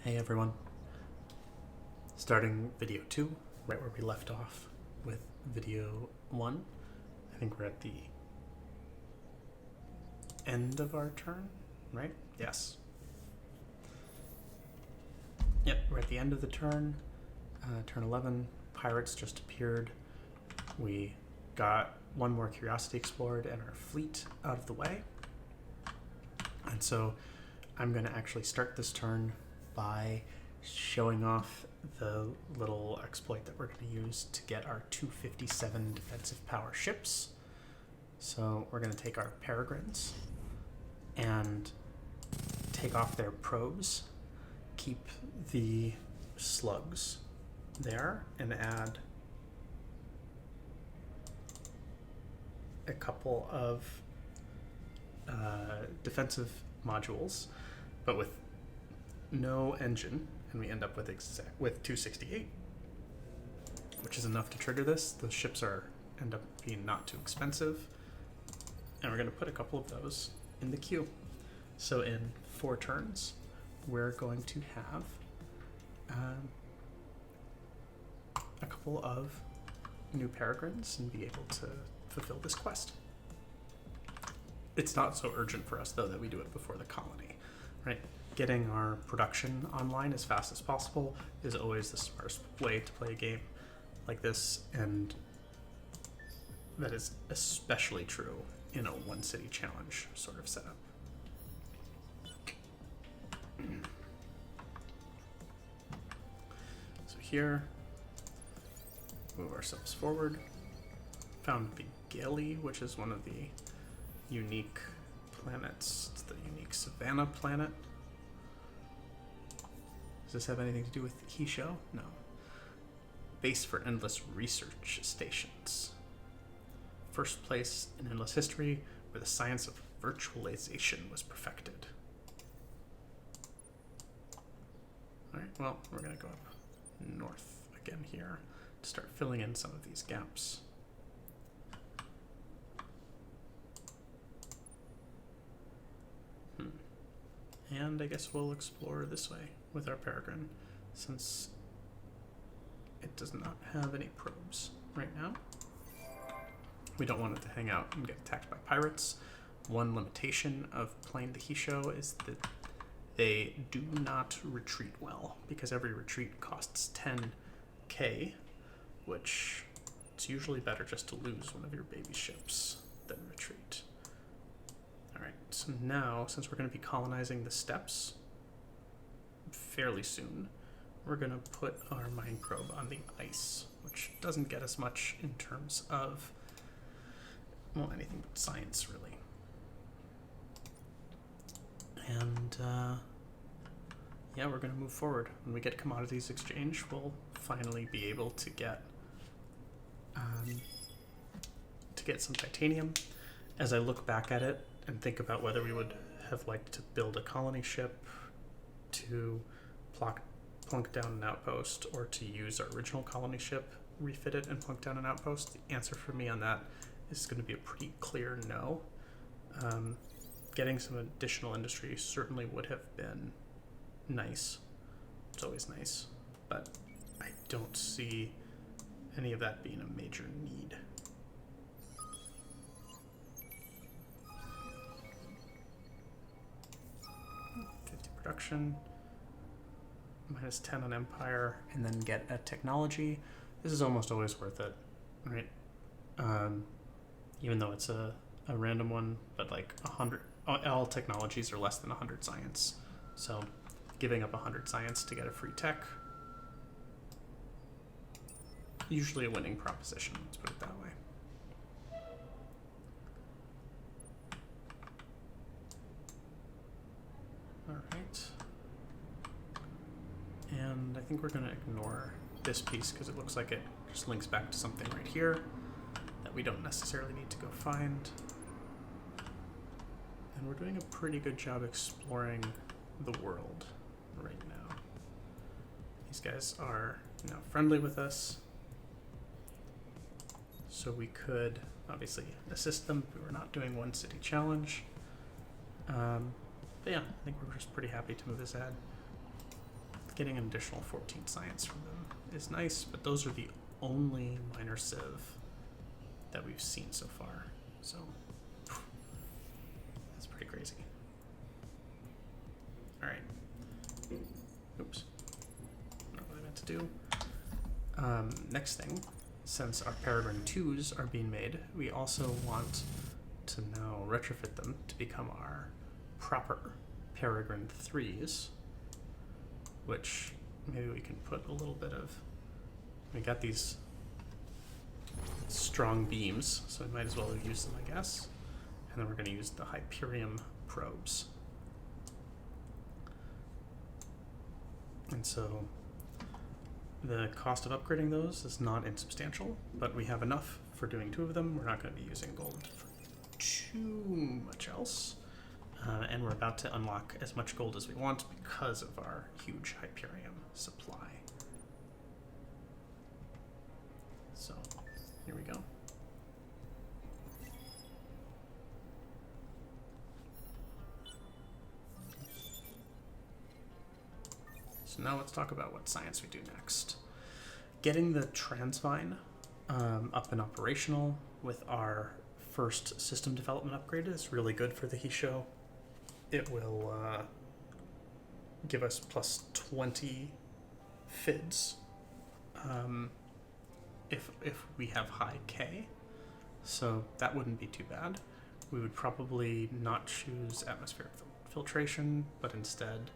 Hey everyone. Starting video 2, right where we left off with video 1. I think we're at the end of our turn, right? Yes. Yep, we're at the end of the turn. Turn 11, pirates just appeared. We got one more curiosity explored and our fleet out of the way. And so I'm going to actually start this turn by showing off the little exploit that we're going to use to get our 257 defensive power ships. So we're going to take our peregrines and take off their probes, keep the slugs there, and add a couple of defensive modules, but with no engine, and we end up with 268, which is enough to trigger this. The ships end up being not too expensive, and we're going to put a couple of those in the queue. So in 4 turns, we're going to have a couple of new peregrines and be able to fulfill this quest. It's not so urgent for us, though, that we do it before the colony, right? Getting our production online as fast as possible is always the smartest way to play a game like this, and that is especially true in a one-city challenge sort of setup. So here, move ourselves forward. Found the Gale, which is one of the unique planets. It's the unique Savannah planet. Does this have anything to do with Hissho? No. Base for endless research stations. First place in endless history where the science of virtualization was perfected. Alright, well, we're going to go up north again here to start filling in some of these gaps. And I guess we'll explore this way with our peregrine, since it does not have any probes right now. We don't want it to hang out and get attacked by pirates. One limitation of playing the Hissho is that they do not retreat well, because every retreat costs 10k, which it's usually better just to lose one of your baby ships than retreat. Alright, so now, since we're going to be colonizing the steppes fairly soon, we're going to put our mine probe on the ice, which doesn't get us much in terms of, well, anything but science, really. And, yeah, we're going to move forward. When we get commodities exchange, we'll finally be able to get some titanium. As I look back at it, and think about whether we would have liked to build a colony ship, to plunk down an outpost, or to use our original colony ship, refit it, and plunk down an outpost, the answer for me on that is going to be a pretty clear no. Getting some additional industry certainly would have been nice. It's always nice, but I don't see any of that being a major need. Production, -10 on Empire, and then get a technology. This is almost always worth it, right? Even though it's a random one, but like 100, all technologies are less than 100 science. So giving up 100 science to get a free tech, usually a winning proposition, let's put it that way. Alright, and I think we're going to ignore this piece because it looks like it just links back to something right here that we don't necessarily need to go find. And we're doing a pretty good job exploring the world right now. These guys are now friendly with us, so we could obviously assist them if we were not doing one city challenge. But yeah, I think we're just pretty happy to move this ahead. getting an additional 14 science from them is nice, but those are the only minor civ that we've seen so far. So that's pretty crazy. All right. Oops. Not what I meant to do. Next thing, since our Peregrine 2s are being made, we also want to now retrofit them to become our proper Peregrine 3s, which maybe we can put a little bit of, we got these strong beams, so we might as well use them, I guess. And then we're going to use the Hyperium probes. And so the cost of upgrading those is not insubstantial, but we have enough for doing 2 of them. We're not going to be using gold for too much else. And we're about to unlock as much gold as we want because of our huge Hyperium supply. So, here we go. So now let's talk about what science we do next. Getting the Transvine up and operational with our first system development upgrade is really good for the Hissho. It will give us plus 20 FIDs if we have high K. So that wouldn't be too bad. We would probably not choose atmospheric filtration, but instead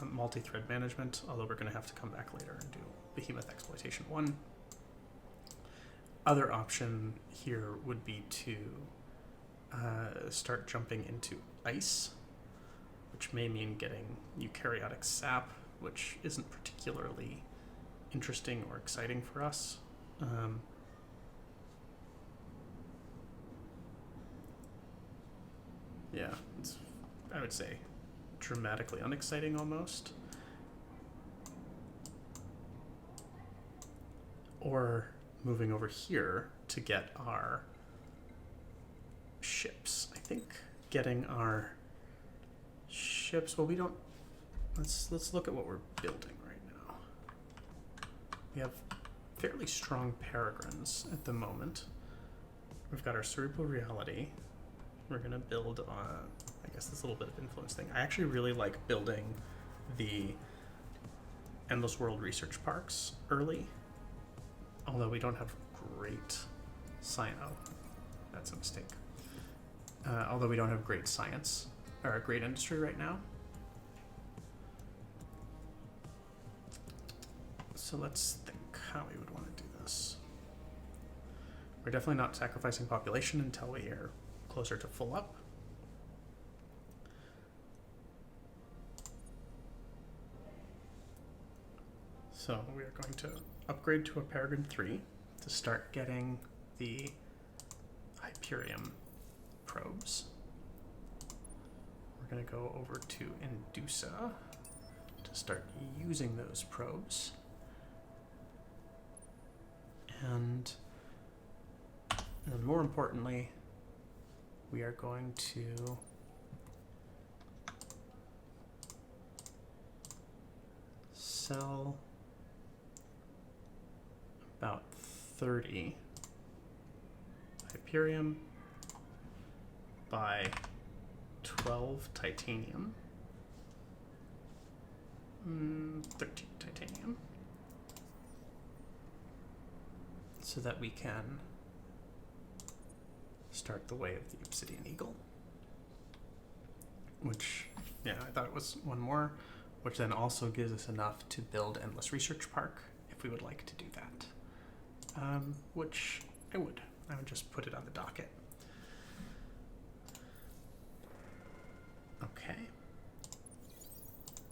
multi-thread management, although we're going to have to come back later and do Behemoth Exploitation 1. Other option here would be to start jumping into ice, which may mean getting eukaryotic sap, which isn't particularly interesting or exciting for us. Yeah, it's, I would say, dramatically unexciting almost. Or moving over here to get our ships. I think getting our ships, well, we don't, let's look at what we're building right now. We have fairly strong peregrines at the moment. We've got our cerebral reality. We're gonna build I guess this little bit of influence thing. I actually really like building the Endless World research parks early, although we don't have great science. Oh, that's a mistake. Although we don't have great science or a great industry right now. So let's think how we would want to do this. We're definitely not sacrificing population until we are closer to full up. So we are going to upgrade to a Peregrine 3 to start getting the Hyperium probes. We're going to go over to Indusa to start using those probes. And then more importantly, we are going to sell about 30 Hyperium, buy 12 titanium, 13 titanium, so that we can start the way of the Obsidian Eagle. Which, yeah, I thought it was one more, which then also gives us enough to build Endless Research Park if we would like to do that. Which I would just put it on the docket. Okay.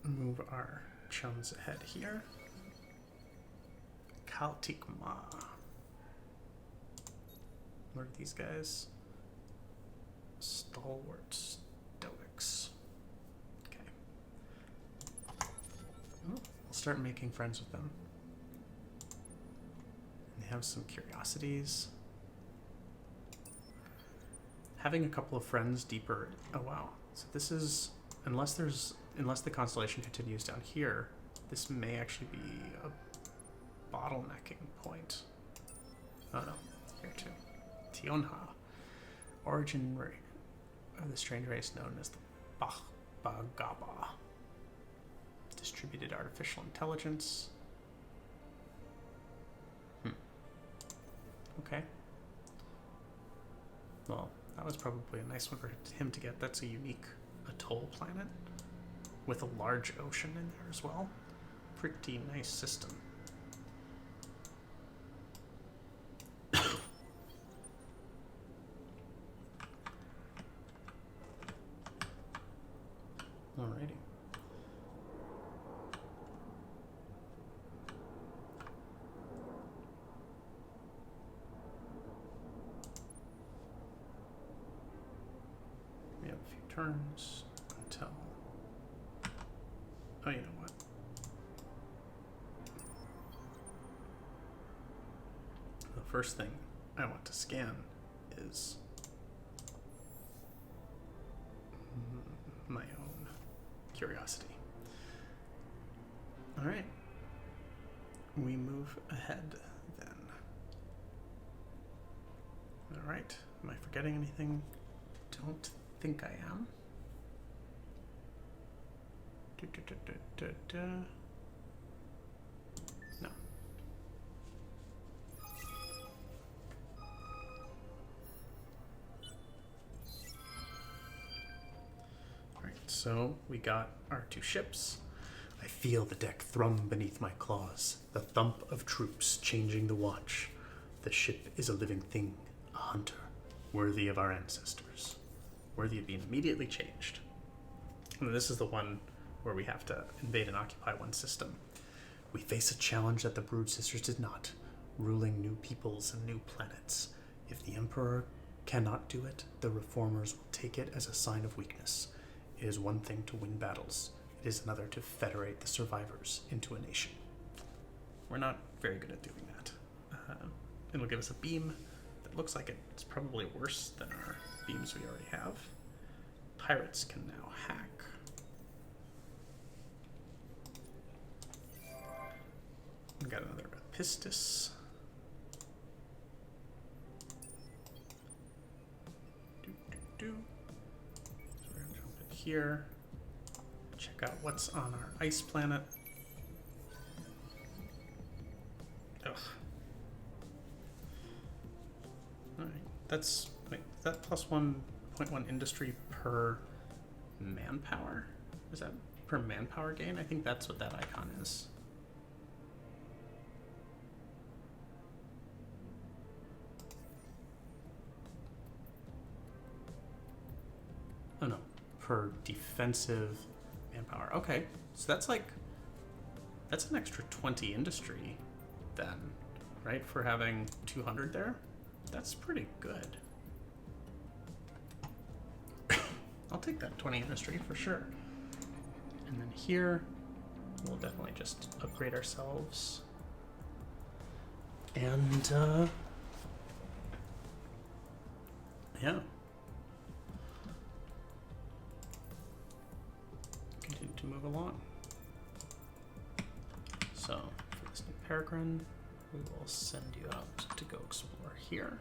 Move our chums ahead here. Kaltikma. What are these guys? Stalwart Stoics. Okay. We'll start making friends with them. They have some curiosities. Having a couple of friends deeper. Oh wow. So this is, unless the constellation continues down here, This may actually be a bottlenecking point. Oh no, here too. Tionha. Origin of the strange race known as the Bagaba. Distributed artificial intelligence. Okay. Well, that was probably a nice one for him to get. That's a unique atoll planet with a large ocean in there as well. Pretty nice system. Alrighty. We have a few turns until... Oh, you know what? The first thing I want to scan is my own curiosity. All right. We move ahead then. All right. Am I forgetting anything? Don't think I am. No. Alright, so we got our two ships. I feel the deck thrum beneath my claws, the thump of troops changing the watch. The ship is a living thing, a hunter, worthy of our ancestors, worthy of being immediately changed. And this is the one where we have to invade and occupy one system. We face a challenge that the Brood Sisters did not, ruling new peoples and new planets. If the Emperor cannot do it, the Reformers will take it as a sign of weakness. It is one thing to win battles. It is another to federate the survivors into a nation. We're not very good at doing that. It'll give us a beam that looks like it's probably worse than our beams we already have. Pirates can now hack. We got another Pistis. So we're gonna jump in here. Check out what's on our ice planet. Ugh. Alright, that's, wait, is that plus 1.1 industry per manpower? Is that per manpower gain? I think that's what that icon is. Oh no, per defensive manpower. Okay, so that's like, that's an extra 20 industry then, right? For having 200 there? That's pretty good. I'll take that 20 industry for sure. And then here, we'll definitely just upgrade ourselves. And, yeah. Continue to move along. So, for this new Peregrine, we will send you out to go explore here.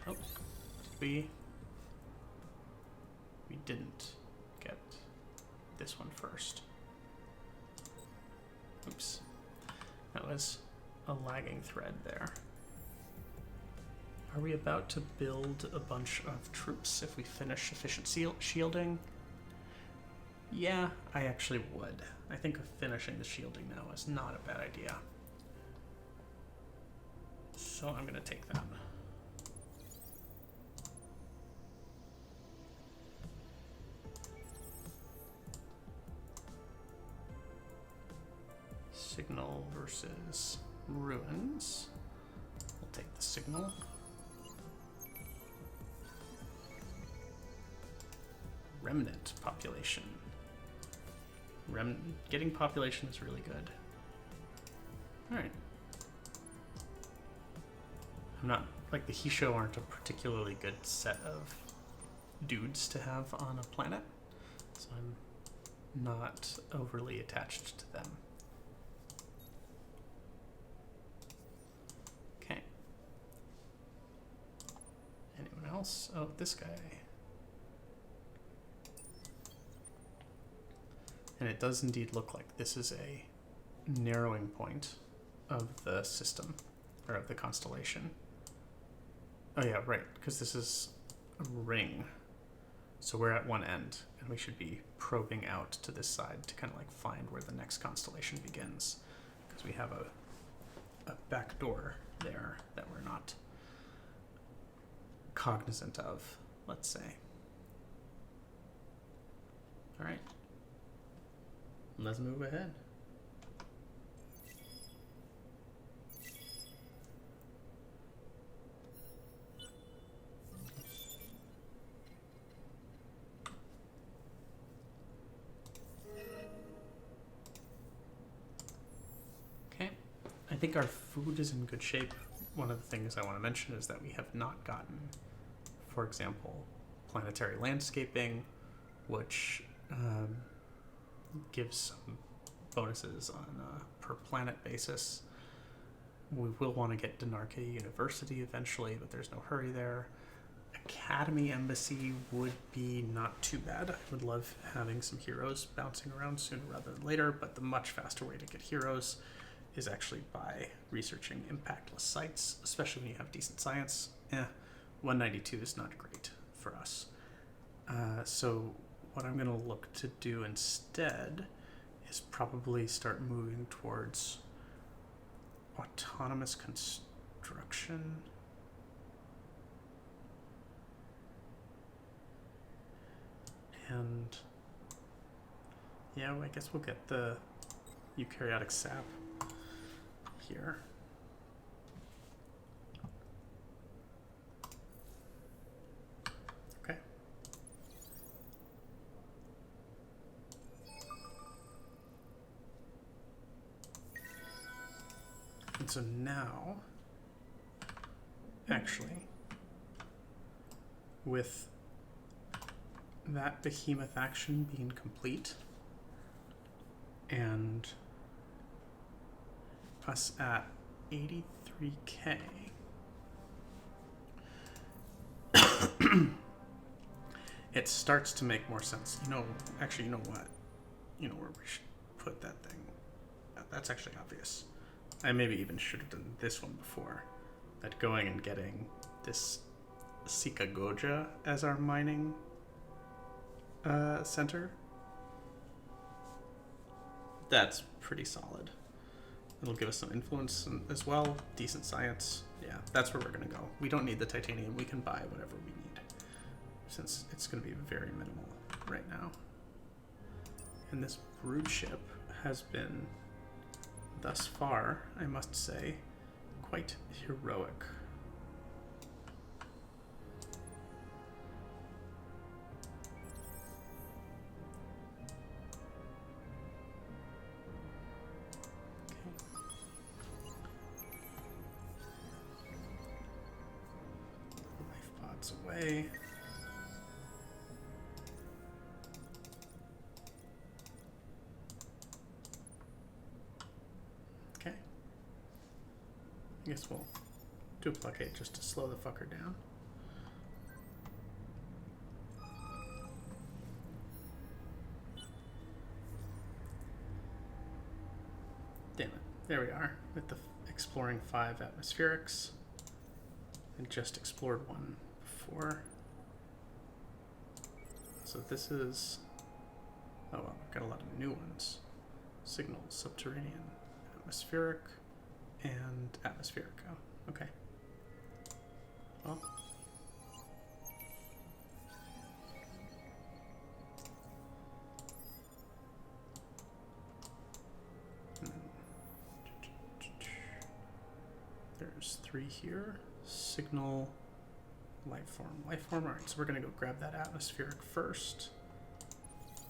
Oh, did we didn't get this one first. Oops. That was a lagging thread there. Are we about to build a bunch of troops if we finish efficient shielding? Yeah, I actually would. I think finishing the shielding now is not a bad idea. So I'm going to take that. Signal versus ruins. We'll take the signal. Remnant population. Getting population is really good. All right. I'm not like the Hissho aren't a particularly good set of dudes to have on a planet, so I'm not overly attached to them. Okay. Anyone else? Oh, this guy. And it does indeed look like this is a narrowing point of the system, or of the constellation. Oh yeah, right, because this is a ring. So we're at one end, and we should be probing out to this side to kind of like find where the next constellation begins. Because we have a back door there that we're not cognizant of, let's say. All right. Let's move ahead. Okay, I think our food is in good shape. One of the things I want to mention is that we have not gotten, for example, planetary landscaping, which gives some bonuses on a per planet basis. We will want to get Dinarca University eventually, but there's no hurry there. Academy Embassy would be not too bad. I would love having some heroes bouncing around sooner rather than later, but the much faster way to get heroes is actually by researching impactless sites, especially when you have decent science. 192 is not great for us. So what I'm going to look to do instead is probably start moving towards autonomous construction. And yeah, well, I guess we'll get the eukaryotic sap here. Okay. And so now, actually, with that behemoth action being complete and us at 83k, it starts to make more sense. Actually, you know what? You know where we should put that thing. That's actually obvious. I maybe even should have done this one before. That going and getting this Sika Goja as our mining center. That's pretty solid. It'll give us some influence as well. Decent science. Yeah, that's where we're going to go. We don't need the titanium. We can buy whatever we need, since it's going to be very minimal right now. And this brood ship has been, thus far, I must say, quite heroic. Away. Okay. I guess we'll do a blockade just to slow the fucker down. Damn it. There we are with the exploring 5 atmospherics. I just explored one before. So this is, oh well, we've got a lot of new ones. Signal, subterranean, atmospheric, and atmospheric. Oh, okay. Well. There's 3 here. Signal, life form. Alright, so we're going to go grab that atmospheric first.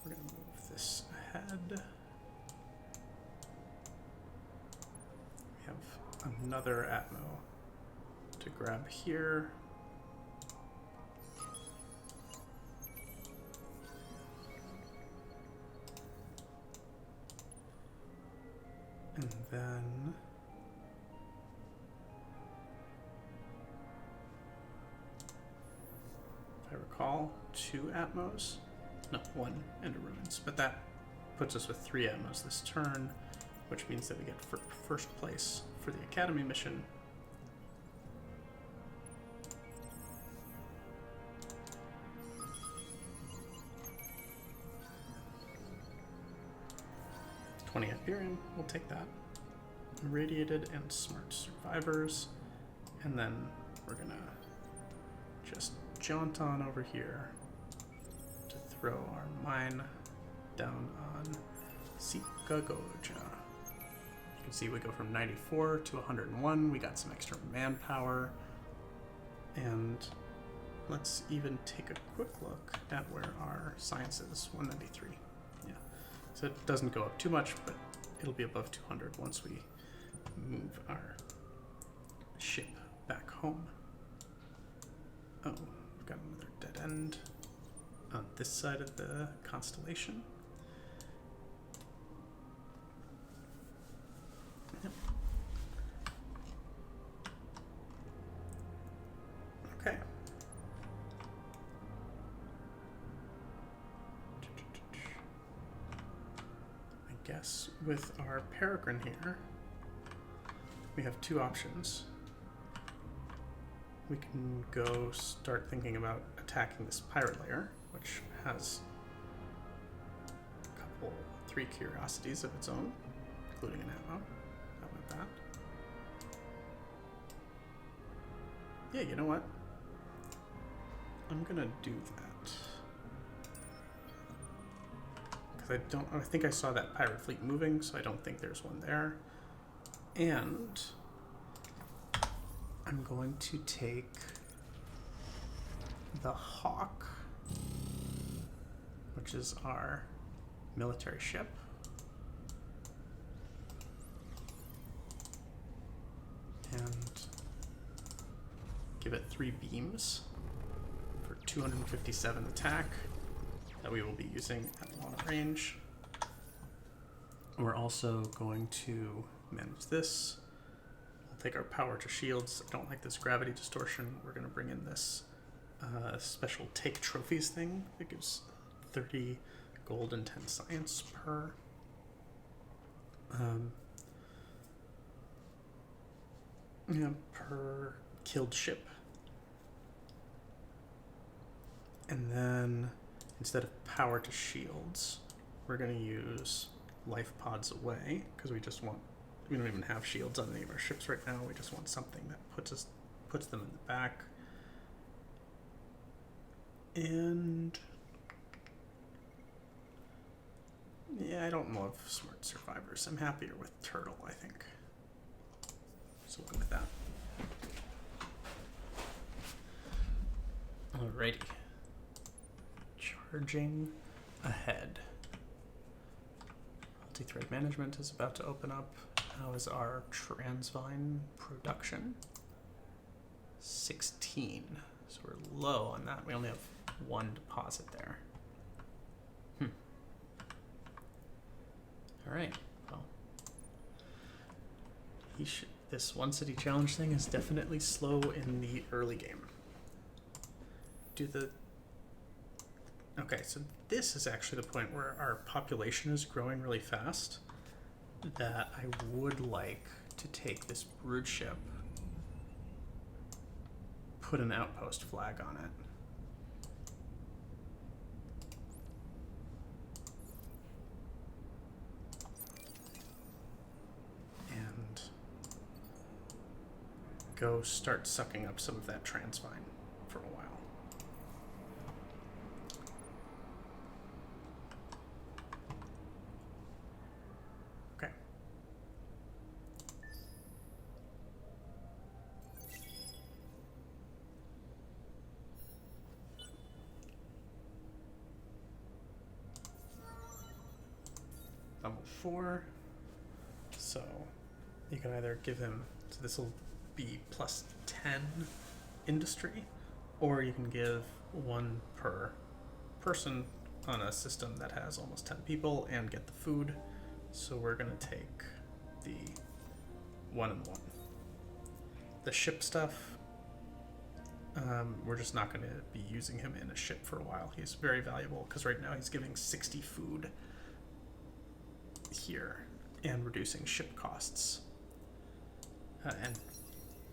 We're going to move this ahead. We have another atmo to grab here. And then if I recall, 2 Atmos. No, 1 Ender Ruins. But that puts us with 3 Atmos this turn, which means that we get first place for the Academy mission. $20 Hyperion, we'll take that. Irradiated and Smart Survivors. And then we're gonna just jaunt on over here to throw our mine down on Sikagoja. You can see we go from 94 to 101. We got some extra manpower. And let's even take a quick look at where our science is. 193. Yeah. So it doesn't go up too much, but it'll be above 200 once we move our ship back home. Oh, we've got another dead end on this side of the constellation. Yep. Okay. I guess with our Peregrine here, we have 2 options. We can go start thinking about attacking this pirate layer, which has a couple, 3 curiosities of its own, including an ammo. How about that? Yeah, you know what? I'm gonna do that. Because I think I saw that pirate fleet moving, so I don't think there's one there. And I'm going to take the Hawk, which is our military ship. And give it 3 beams for 257 attack that we will be using at long range. We're also going to manage this. We'll take our power to shields. I don't like this gravity distortion. We're going to bring in this special take trophies thing that gives 30 gold and 10 science per. Per killed ship. And then instead of power to shields, we're going to use life pods away because we don't even have shields on any of our ships right now. We just want something that puts them in the back. And yeah, I don't love Smart Survivors. I'm happier with Turtle, I think. So we'll go with that. Alrighty. Charging ahead. Multi-thread management is about to open up. How is our Transvine production? 16. So we're low on that. We only have 1 deposit there. Alright. Well, this one city challenge thing is definitely slow in the early game. Okay, so this is actually the point where our population is growing really fast, that I would like to take this brood ship, put an outpost flag on it. And go start sucking up some of that Transvine for a while. Okay. Level 4. So you can either give him, so this will be plus 10 10 industry, or you can give 1 per person on a system that has almost 10 people and get the food. So we're going to take the 1 and 1. The ship stuff, we're just not going to be using him in a ship for a while. He's very valuable because right now he's giving 60 food here and reducing ship costs.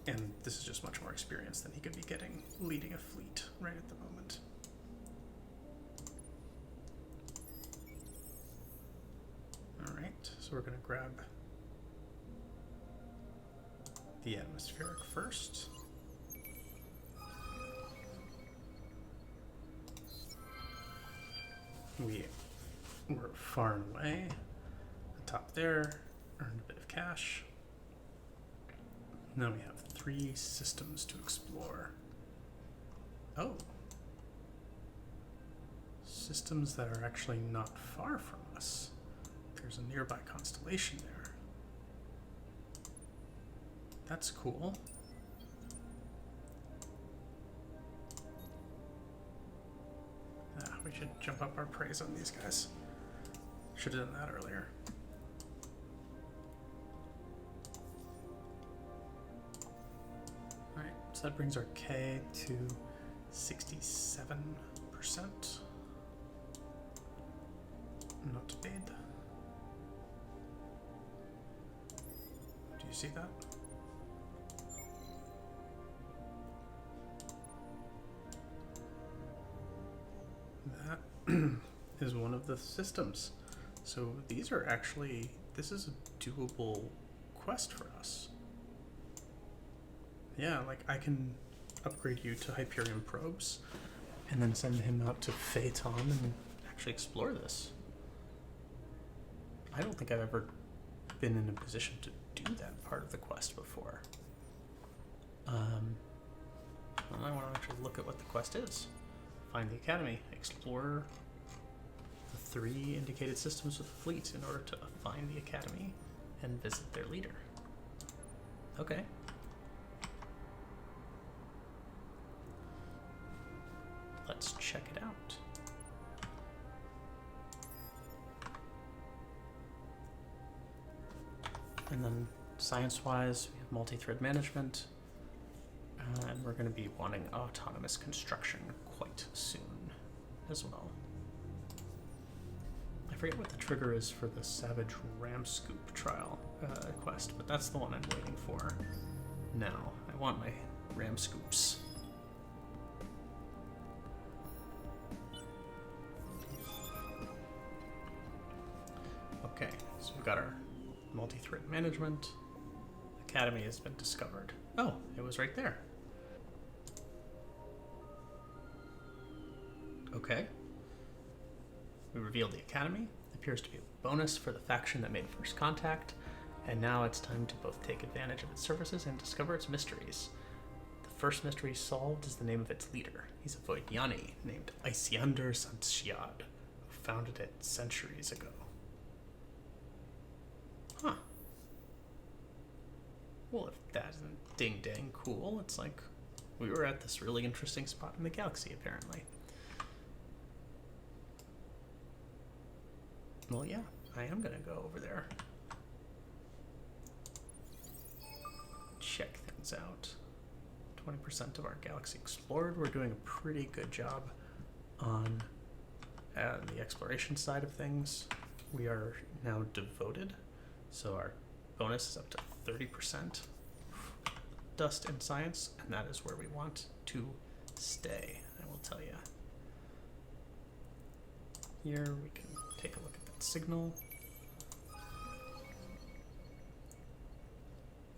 And this is just much more experience than he could be getting leading a fleet right at the moment. Alright, so we're going to grab the atmospheric first. We were far and away. The top there, earned a bit of cash. Now we have 3 systems to explore. Oh. Systems that are actually not far from us. There's a nearby constellation there. That's cool. We should jump up our praise on these guys. Should have done that earlier. Alright, so that brings our K to 67%. Not bad. Do you see that? That is one of the systems. So these are actually, this is a doable quest for us. Yeah, like I can upgrade you to Hyperion probes and then send him out to Phaeton and actually explore this. I don't think I've ever been in a position to do that part of the quest before. Well, I want to actually look at what the quest is. Find the Academy. Explore the 3 indicated systems with the fleet in order to find the Academy and visit their leader. Okay. Let's check it out. And then science-wise, we have multi-thread management. And we're going to be wanting autonomous construction quite soon as well. I forget what the trigger is for the Savage Ram Scoop trial quest, but that's the one I'm waiting for now. I want my Ram Scoops. Okay, so we've got our multi-thread management. Academy has been discovered. Oh, it was right there. Okay. We revealed the Academy. Appears to be a bonus for the faction that made first contact, and now it's time to both take advantage of its services and discover its mysteries. The first mystery solved is the name of its leader. He's a Voidyani named Isiander Santiad, who founded it centuries ago. Huh. Well, if that isn't ding-dang cool, it's like we were at this really interesting spot in the galaxy, apparently. Well, yeah, I am going to go over there. Check things out. 20% of our galaxy explored. We're doing a pretty good job on the exploration side of things. We are now devoted, so our bonus is up to 30%. Dust and science, and that is where we want to stay, I will tell you. Here we can take a look at that signal.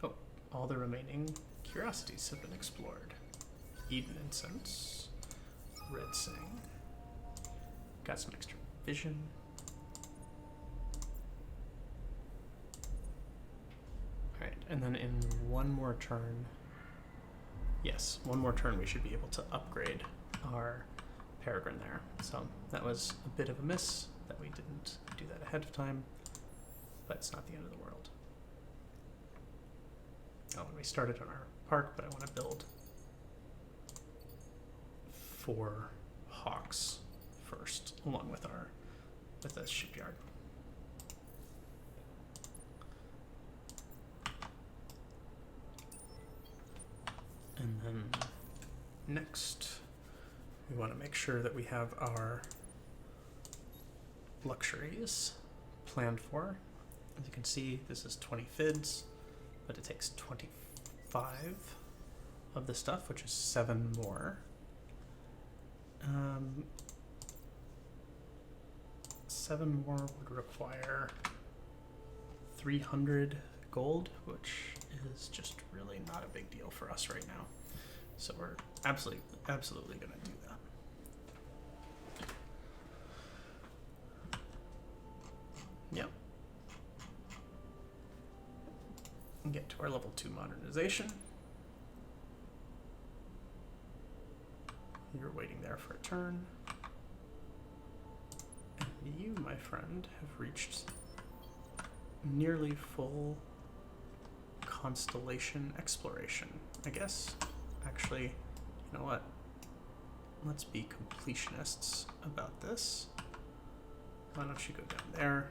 Oh, all the remaining curiosities have been explored. Eden Incense, Red Sing, got some extra vision. Alright, and then in one more turn, yes, one more turn we should be able to upgrade our Peregrine there. So that was a bit of a miss that we didn't do that ahead of time, but it's not the end of the world. Oh, and we started on our park, but I want to build 4 hawks first, along with the shipyard. And then next, we want to make sure that we have our luxuries planned for. As you can see, this is 20 fids, but it takes 25 of the stuff, which is 7 more. 7 more would require 300 gold, which is just really not a big deal for us right now. So we're absolutely going to do that. Yep. And get to our level 2 modernization. You're waiting there for a turn. And you, my friend, have reached nearly full constellation exploration, I guess. Actually, you know what? Let's be completionists about this. Why don't you go down there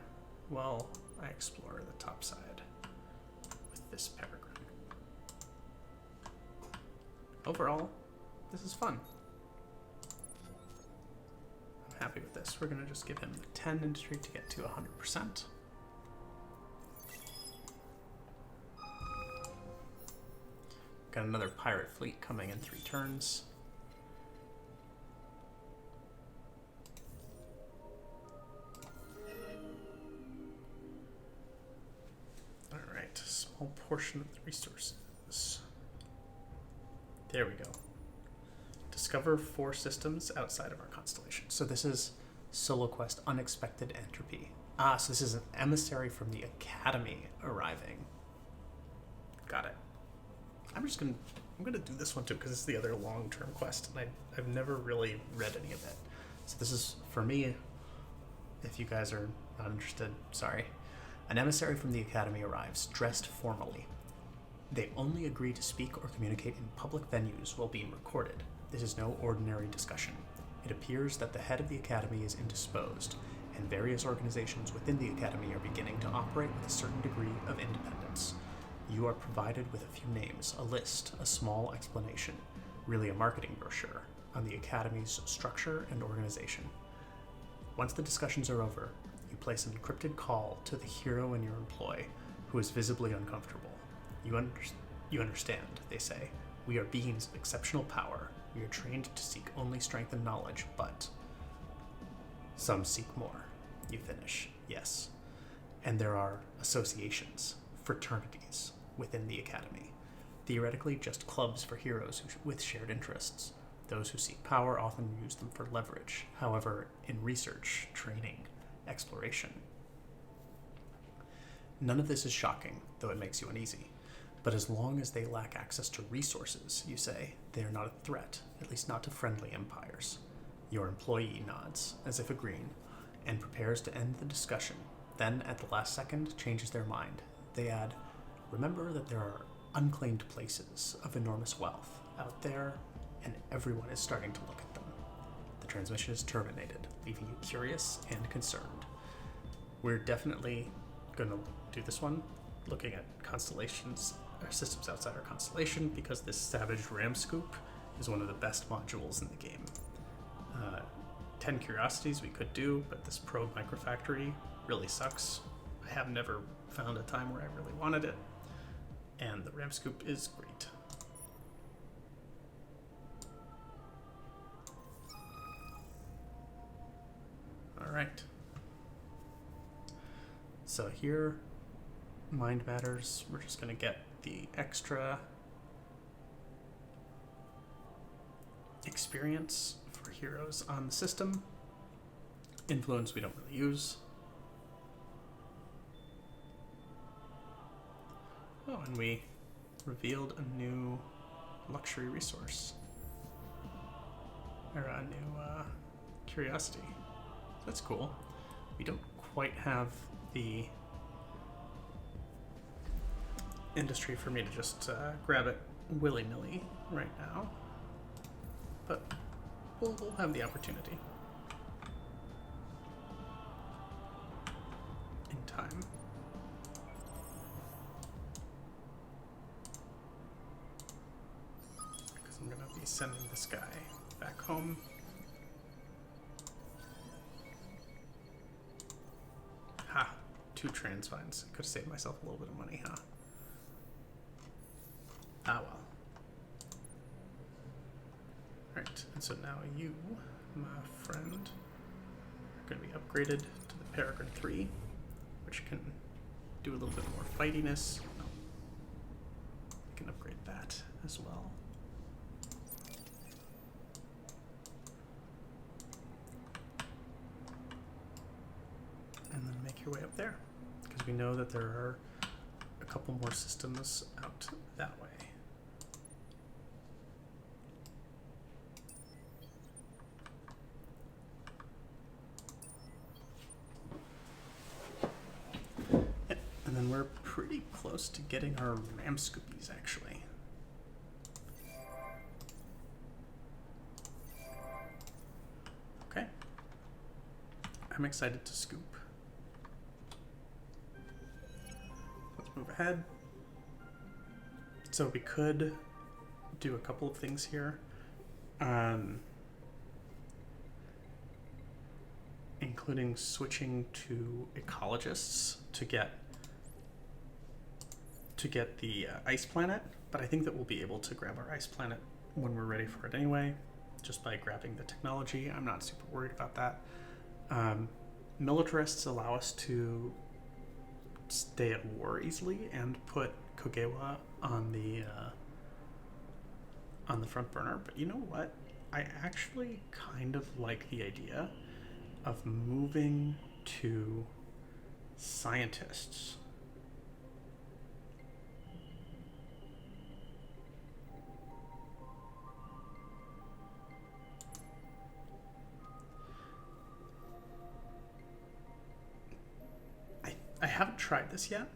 while I explore the top side with this peregrine. Overall, this is fun. I'm happy with this. We're going to just give him the 10 industry to get to 100%. Got another pirate fleet coming in 3 turns. All right, small portion of the resources. There we go. Discover 4 systems outside of our constellation. So this is Solo Quest Unexpected Entropy. So this is an emissary from the Academy arriving. Got it. I'm gonna do this one too because it's the other long-term quest, and I've never really read any of it. So this is for me. If you guys are not interested, sorry. An emissary from the Academy arrives, dressed formally. They only agree to speak or communicate in public venues while being recorded. This is no ordinary discussion. It appears that the head of the Academy is indisposed, and various organizations within the Academy are beginning to operate with a certain degree of independence. You are provided with a few names, a list, a small explanation, really a marketing brochure, on the Academy's structure and organization. Once the discussions are over, you place an encrypted call to the hero in your employ, who is visibly uncomfortable. You understand, they say. We are beings of exceptional power. We are trained to seek only strength and knowledge, but some seek more. You finish, yes. And there are associations, fraternities within the Academy. Theoretically, just clubs for heroes with shared interests. Those who seek power often use them for leverage. However, in research, training, exploration. None of this is shocking, though it makes you uneasy. But as long as they lack access to resources, you say, they are not a threat, at least not to friendly empires. Your employee nods, as if agreeing, and prepares to end the discussion. Then, at the last second, changes their mind. They add, remember that there are unclaimed places of enormous wealth out there, and everyone is starting to look at them. The transmission is terminated, leaving you curious and concerned. We're definitely going to do this one, looking at constellations, or systems outside our constellation, because this Savage Ram Scoop is one of the best modules in the game. 10 curiosities we could do, but this probe microfactory really sucks. I have never found a time where I really wanted it, and the Ram Scoop is great. Alright. So here, Mind Matters, we're just going to get the extra experience for heroes on the system. Influence we don't really use. Oh, and we revealed a new luxury resource. Or a new curiosity. That's cool. We don't quite have the industry for me to just grab it willy-nilly right now, but we'll have the opportunity in time. Because I'm gonna be sending this guy back home. Ha! 2 transvines. Could have saved myself a little bit of money, huh? Ah well. Right, and so now you, my friend, are going to be upgraded to the Peregrine 3, which can do a little bit more fightiness. Oh, we can upgrade that as well. And then make your way up there, because we know that there are a couple more systems out that way. And then we're pretty close to getting our ram scoopies, actually. Okay. I'm excited to scoop. Let's move ahead. So we could do a couple of things here. Including switching to ecologists to get the ice planet, but I think that we'll be able to grab our ice planet when we're ready for it anyway, just by grabbing the technology. I'm not super worried about that. Militarists allow us to stay at war easily and put Kogewa on the front burner, but you know what? I actually kind of like the idea of moving to scientists. I haven't tried this yet,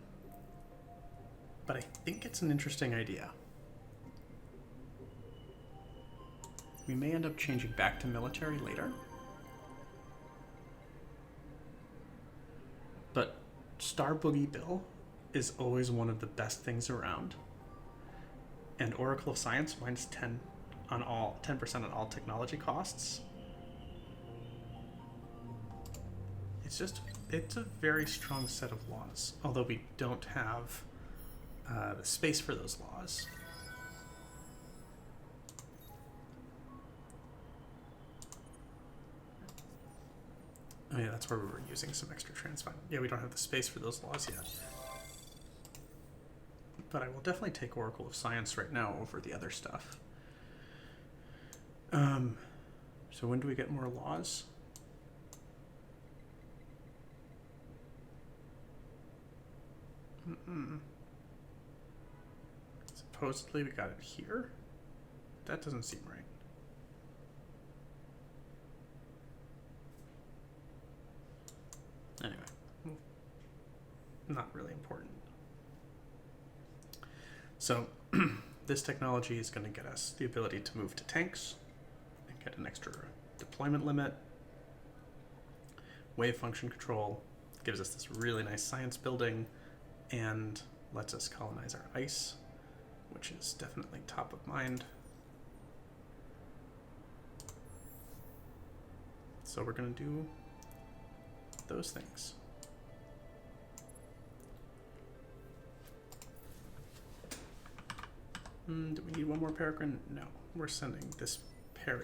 but I think it's an interesting idea. We may end up changing back to military later. But Star Boogie Bill is always one of the best things around. And Oracle of Science minus 10% on all technology costs. It's a very strong set of laws, although we don't have the space for those laws. Oh yeah, that's where we were using some extra transfine. Yeah, we don't have the space for those laws yet. But I will definitely take Oracle of Science right now over the other stuff. So when do we get more laws? Supposedly we got it here. That doesn't seem right. Anyway, not really important. So this technology is going to get us the ability to move to tanks and get an extra deployment limit. Wave function control gives us this really nice science building and lets us colonize our ice, which is definitely top of mind. So we're going to do those things. Do we need one more Peregrine? No. We're sending this Perry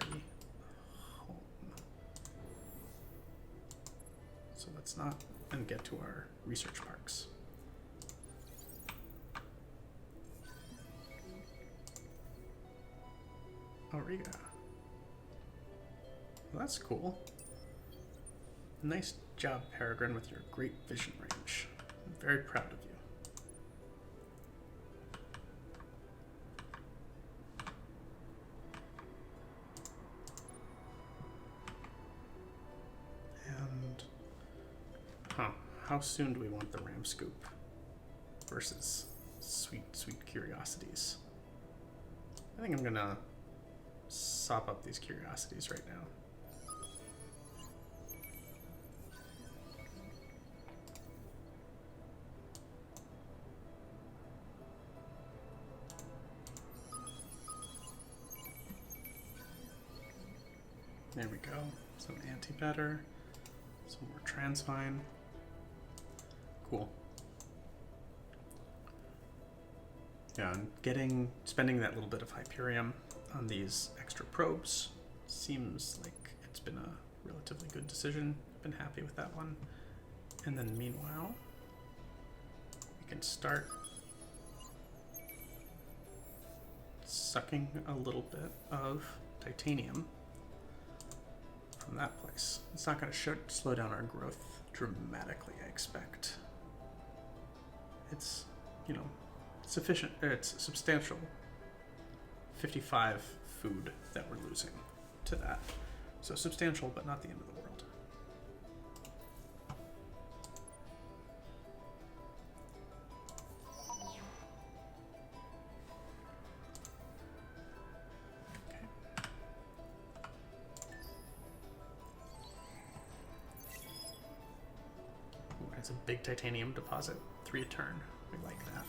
home. So let's not and get to our research parks. Auriga. Well, that's cool. Nice job, Peregrine, with your great vision range. I'm very proud of you. And, how soon do we want the ram scoop versus sweet, sweet curiosities? think I'm gonna sop up these curiosities right now. There we go. Some antimatter, some more transvine. Cool. Yeah, and spending that little bit of Hyperium on these extra probes seems like it's been a relatively good decision. Been happy with that one. And then meanwhile, we can start sucking a little bit of titanium from that place. It's not going to slow down our growth dramatically, I expect. It's, you know, sufficient, it's substantial. 55 food that we're losing to that. So substantial, but not the end of the world. It's a big titanium deposit. 3 a turn. We like that.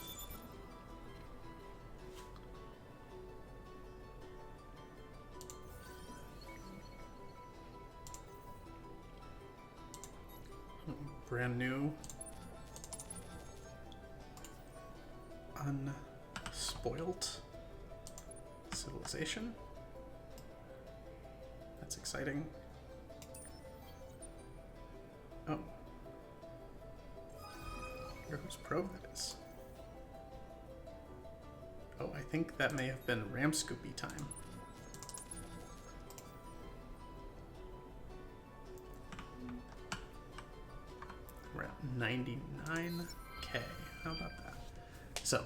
Brand new. Unspoilt civilization. That's exciting. Oh. Whose probe that is. Oh, I think that may have been Ram Scoopy time. We're at 99k. How about that? So,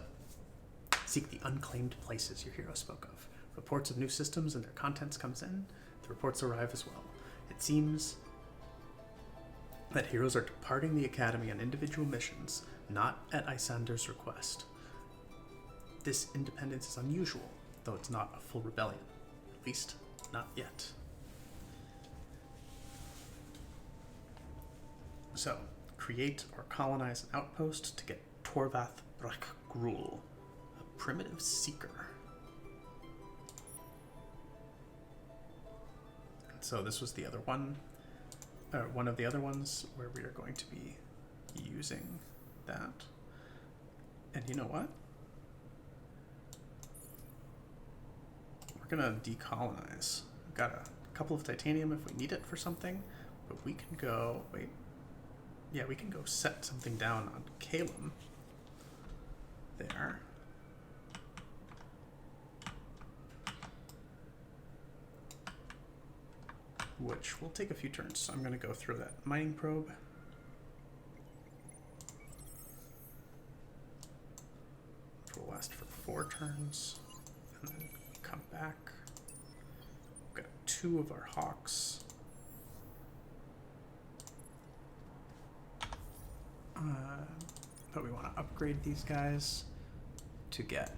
seek the unclaimed places your hero spoke of. Reports of new systems and their contents comes in. The reports arrive as well. It seems that heroes are departing the academy on individual missions, not at Isander's request. This independence is unusual, though it's not a full rebellion. At least, not yet. So, create or colonize an outpost to get Torvath Brakgrul, a primitive seeker. And so this was the other one. One of the other ones where we are going to be using that. And you know what? We're gonna decolonize. We've got a couple of titanium if we need it for something, but we can go, wait. Yeah, we can go set something down on Calum. There. Which will take a few turns, so I'm going to go through that mining probe. Which will last for 4 turns, and then come back. We've got 2 of our hawks. But we want to upgrade these guys to get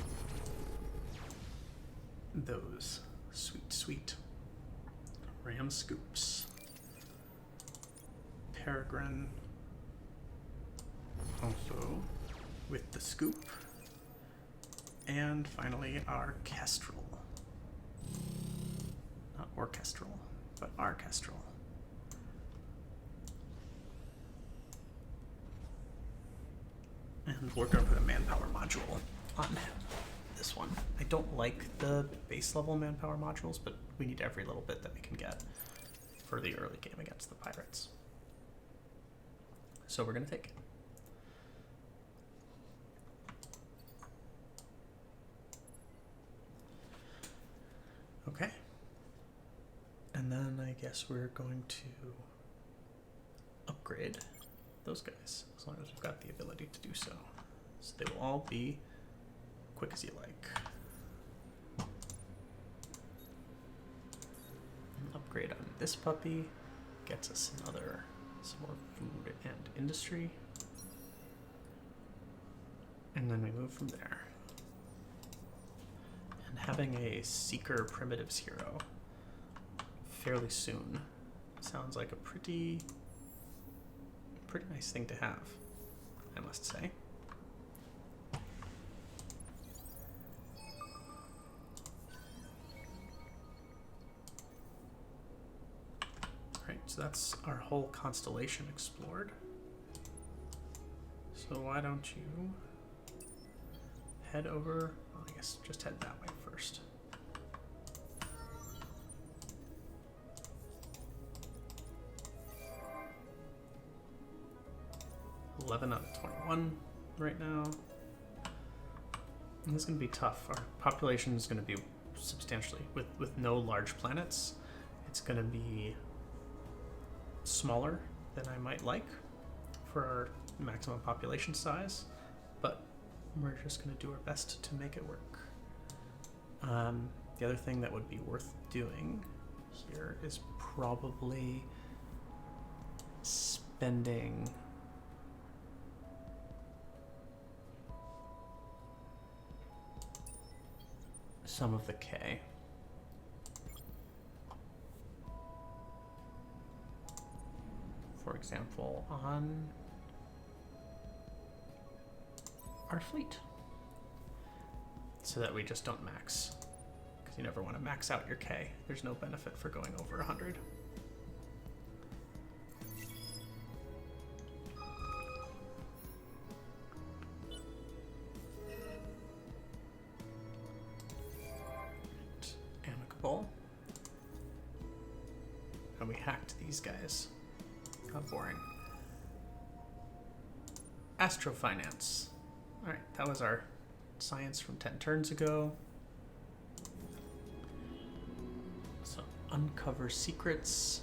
those sweet Ram Scoops. Peregrine also with the scoop. And finally our Kestrel. Not orchestral, but orchestral. And we're going to put a manpower module on this one. I don't like the base level manpower modules, but we need every little bit that we can get for the early game against the pirates. So we're going to take it. Okay. And then I guess we're going to upgrade those guys, as long as we've got the ability to do so. So they will all be quick as you like. An upgrade on this puppy gets us some more food and industry. And then we move from there. And having a Seeker Primitives hero fairly soon sounds like a pretty nice thing to have, I must say. Alright, so that's our whole constellation explored. So why don't you head over, well, I guess just head that way first. $11 out of 21 right now. And this is going to be tough. Our population is going to be substantially, with no large planets, it's going to be smaller than I might like for our maximum population size, but we're just going to do our best to make it work. The other thing that would be worth doing here is probably spending some of the K. For example, on our fleet, so that we just don't max, because you never want to max out your K. There's no benefit for going over 100. Amicable. And we hacked these guys. How boring. Astrofinance. Alright, that was our science from 10 turns ago. So, uncover secrets.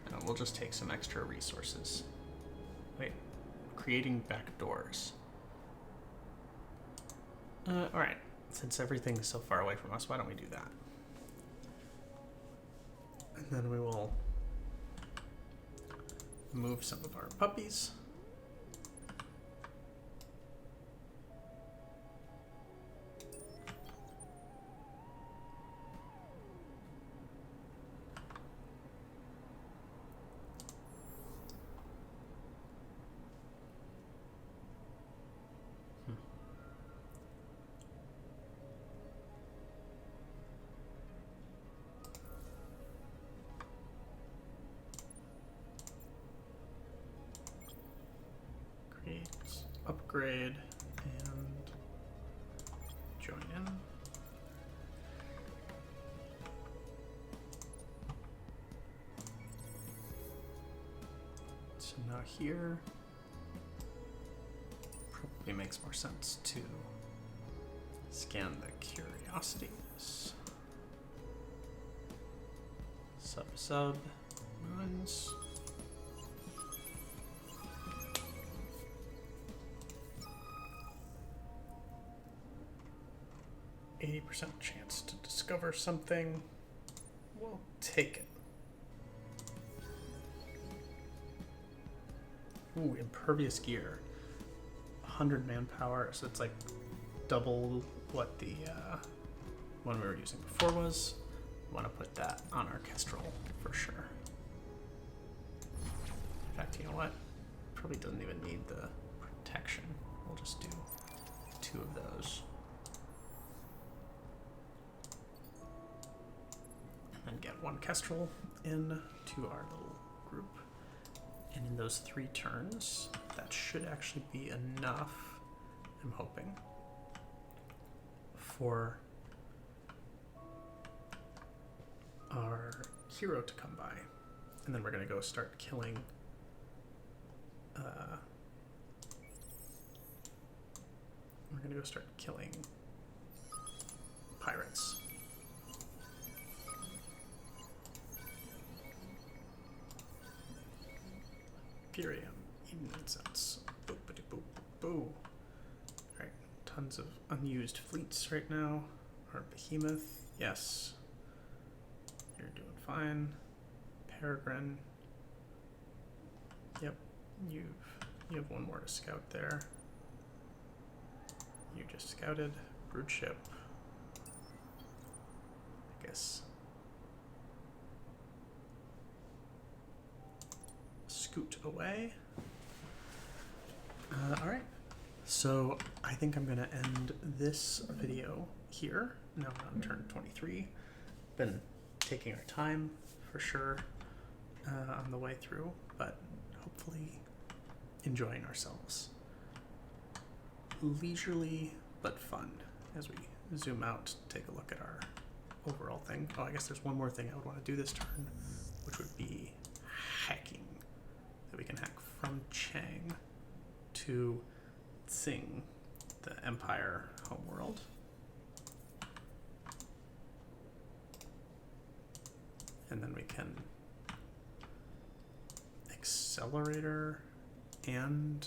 And we'll just take some extra resources. Wait, creating backdoors. Alright, since everything's so far away from us, why don't we do that? And then we will move some of our puppies. Upgrade and join in. So now here probably makes more sense to scan the curiosities. Sub ruins. 80% chance to discover something. We'll take it. Ooh, impervious gear. 100 manpower, so it's like double what the one we were using before was. We want to put that on our Kestrel for sure. In fact, you know what? Probably doesn't even need the protection. We'll just do 2 of those. And get 1 Kestrel in to our little group. And in those 3 turns, that should actually be enough, I'm hoping, for our hero to come by. And then we're going to go start killing pirates. Imperium, incense. Boop, boop, boop, boop. Alright, tons of unused fleets right now. Our behemoth, yes. You're doing fine. Peregrine. Yep, you have 1 more to scout there. You just scouted. Brood ship. this. Scoot away. All right. So I think I'm going to end this video here. Now we're on turn 23. Been taking our time for sure on the way through, but hopefully enjoying ourselves. Leisurely but fun as we zoom out, take a look at our overall thing. Oh, I guess there's one more thing I would want to do this turn, which would be hacking. That we can hack from Chang to Tsing, the Empire homeworld. And then we can accelerator and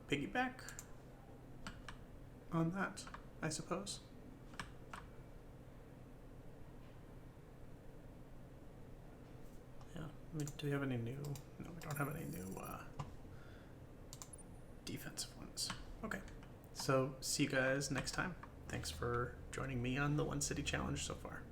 piggyback on that, I suppose. Yeah. Do we have any new? No, we don't have any new defensive ones. Okay. So see you guys next time. Thanks for joining me on the One City Challenge so far.